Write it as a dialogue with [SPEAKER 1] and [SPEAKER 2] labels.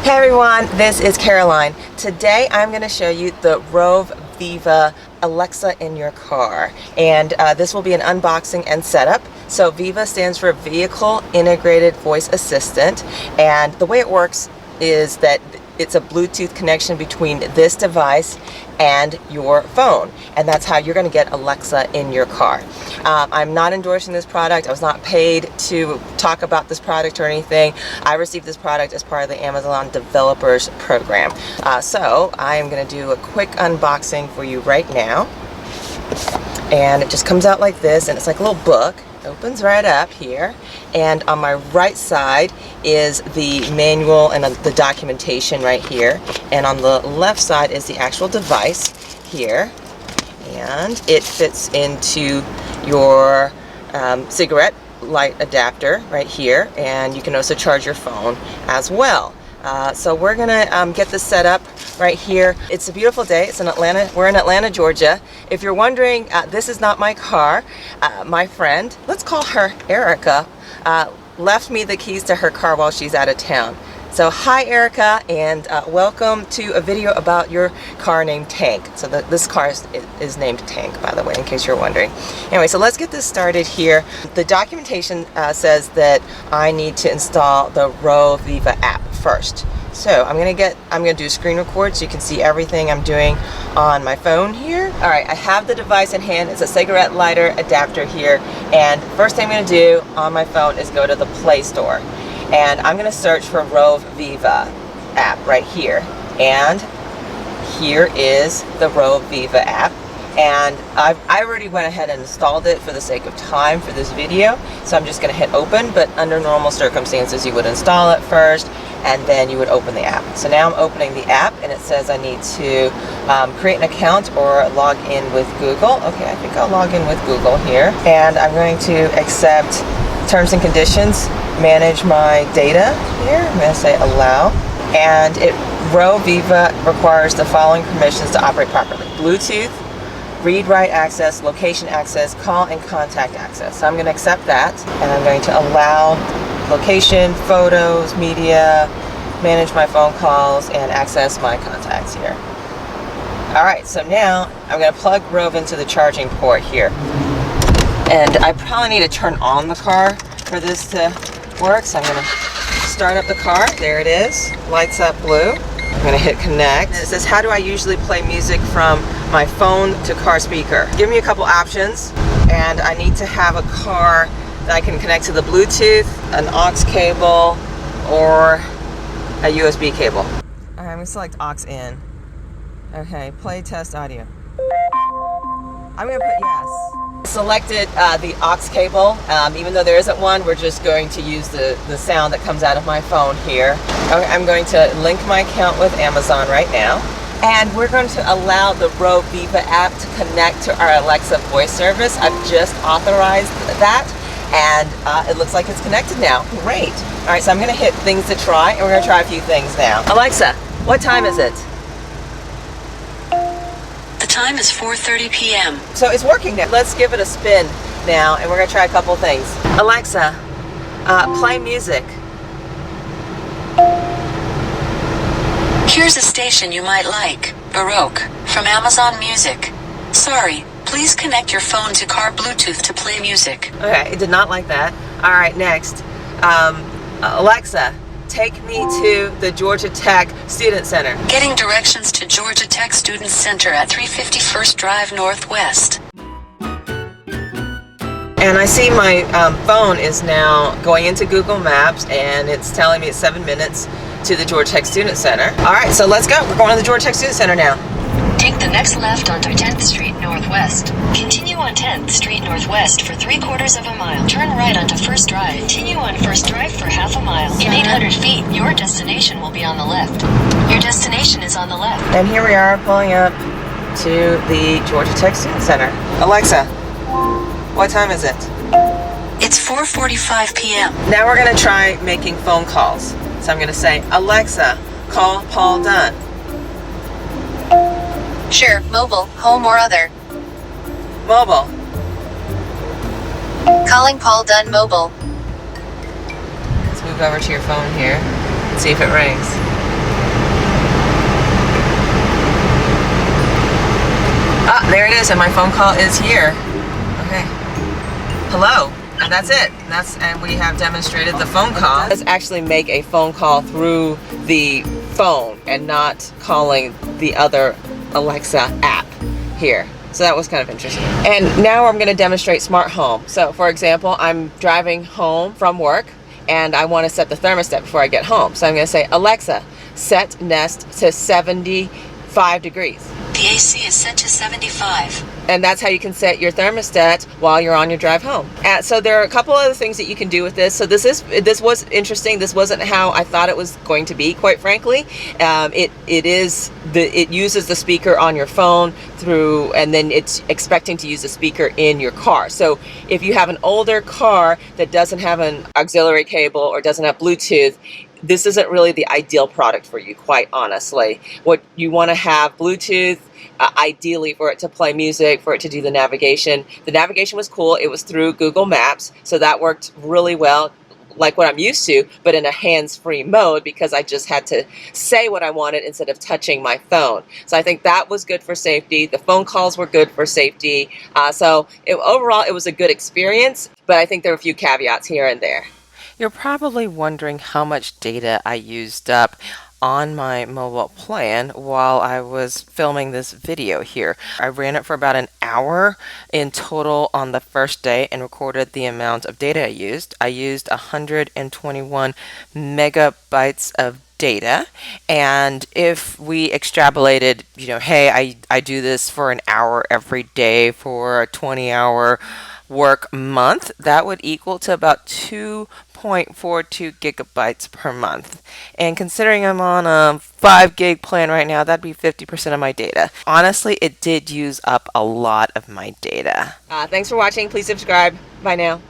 [SPEAKER 1] Hey everyone, this is Caroline. Today I'm going to show you the Roav Viva Alexa in your car, and this will be an unboxing and setup. So Viva stands for Vehicle Integrated Voice Assistant, and the way it works is that it's a Bluetooth connection between this device and your phone, and that's how you're going to get Alexa in your car. I'm not endorsing this product. I was not paid to talk about this product or anything. I received this product as part of the Amazon Developers Program. So I am going to do a quick unboxing for you right now, and it just comes out like this, and it's like a little book. Opens right up here, and on my right side is the manual and the documentation right here, and on the left side is the actual device here, and it fits into your cigarette light adapter right here, and you can also charge your phone as well. So we're gonna get this set up right here. It's a beautiful day. It's in Atlanta. We're in Atlanta, Georgia. If you're wondering, this is not my car. My friend, let's call her Erica, left me the keys to her car while she's out of town. So hi Erica, and welcome to a video about your car named Tanque. So this car is named Tanque, by the way, in case you're wondering. Anyway, so let's get this started here. The documentation says that I need to install the Roav Viva app first. So I'm gonna do a screen record so you can see everything I'm doing on my phone here. All right, I have the device in hand. It's a cigarette lighter adapter here, and first thing I'm gonna do on my phone is go to the Play Store. And I'm going to search for Roav Viva app right here. And here is the Roav Viva app. And I already went ahead and installed it for the sake of time for this video. So I'm just going to hit open, but under normal circumstances you would install it first and then you would open the app. So now I'm opening the app, and it says I need to create an account or log in with Google. Okay, I think I'll log in with Google here. And I'm going to accept terms and conditions, manage my data here. I'm going to say allow, and Roav Viva requires the following permissions to operate properly: Bluetooth, read write access, location access, call and contact access. So I'm going to accept that, and I'm going to allow location, photos, media, manage my phone calls, and access my contacts here. Alright, so now I'm going to plug Roav into the charging port here. And I probably need to turn on the car for this to work, so I'm going to start up the car. There it is. Lights up blue. I'm going to hit connect. It says, how do I usually play music from my phone to car speaker? Give me a couple options, and I need to have a car that I can connect to the Bluetooth, an aux cable, or a USB cable. Alright, I'm going to select aux in. Okay, play test audio. I'm going to put yes. Selected the aux cable. Even though there isn't one, we're just going to use the sound that comes out of my phone here. Okay, I'm going to link my account with Amazon right now, and we're going to allow the Roav Viva app to connect to our Alexa voice service. I've just authorized that, and it looks like it's connected now. Great. All right, so I'm going to hit things to try, and we're going to try a few things now. Alexa, what time is it?
[SPEAKER 2] Time is 4:30 p.m.
[SPEAKER 1] So it's working now. Let's give it a spin now, and we're going to try a couple things. Alexa, play music.
[SPEAKER 2] Here's a station you might like. Baroque from Amazon Music. Sorry, please connect your phone to car Bluetooth to play music.
[SPEAKER 1] Okay, it did not like that. All right, next. Alexa, take me to the Georgia Tech Student Center.
[SPEAKER 2] Getting directions to Georgia Tech Student Center at 351st Drive Northwest.
[SPEAKER 1] And I see my phone is now going into Google Maps, and it's telling me it's 7 minutes to the Georgia Tech Student Center. All right, so let's go. We're going to the Georgia Tech Student Center now.
[SPEAKER 3] Take the next left onto 10th Street Northwest. Continue on 10th Street Northwest for 3/4 of a mile. Turn right onto First Drive. Continue on First Drive for half a mile. In 800 feet, your destination will be on the left. Your destination is on the left.
[SPEAKER 1] And here we are pulling up to the Georgia Tech Student Center. Alexa, what time is it?
[SPEAKER 2] It's 4:45 p.m.
[SPEAKER 1] Now we're going to try making phone calls. So I'm going to say, Alexa, call Paul Dunn.
[SPEAKER 3] Sure, mobile, home or other.
[SPEAKER 1] Mobile.
[SPEAKER 3] Calling Paul Dunn mobile.
[SPEAKER 1] Let's move over to your phone here and see if it rings. Ah, there it is, and my phone call is here. Okay. Hello. And that's it. And we have demonstrated the phone call. Let's actually make a phone call through the phone and not calling the other Alexa app here. So that was kind of interesting. And now I'm going to demonstrate smart home. So for example, I'm driving home from work and I want to set the thermostat before I get home. So I'm going to say, Alexa, set Nest to 75 degrees.
[SPEAKER 2] The AC is set to 75.
[SPEAKER 1] And that's how you can set your thermostat while you're on your drive home. So there are a couple other things that you can do with this. So this was interesting. This wasn't how I thought it was going to be, quite frankly. It uses the speaker on your phone and then it's expecting to use the speaker in your car. So if you have an older car that doesn't have an auxiliary cable or doesn't have Bluetooth, this isn't really the ideal product for you, quite honestly. What you want to have Bluetooth, ideally for it to play music, for it to do the navigation. The navigation was cool. It was through Google Maps, so that worked really well, like what I'm used to, but in a hands-free mode because I just had to say what I wanted instead of touching my phone. So I think that was good for safety. The phone calls were good for safety. Overall, it was a good experience, but I think there were a few caveats here and there. You're probably wondering how much data I used up on my mobile plan while I was filming this video here. I ran it for about an hour in total on the first day and recorded the amount of data I used. I used 121 megabytes of data, and if we extrapolated, hey, I do this for an hour every day for a 20-hour work month, that would equal to about 2.42 gigabytes per month. And considering I'm on a 5 gig plan right now, that'd be 50% of my data. Honestly, it did use up a lot of my data. Thanks for watching. Please subscribe. Bye now.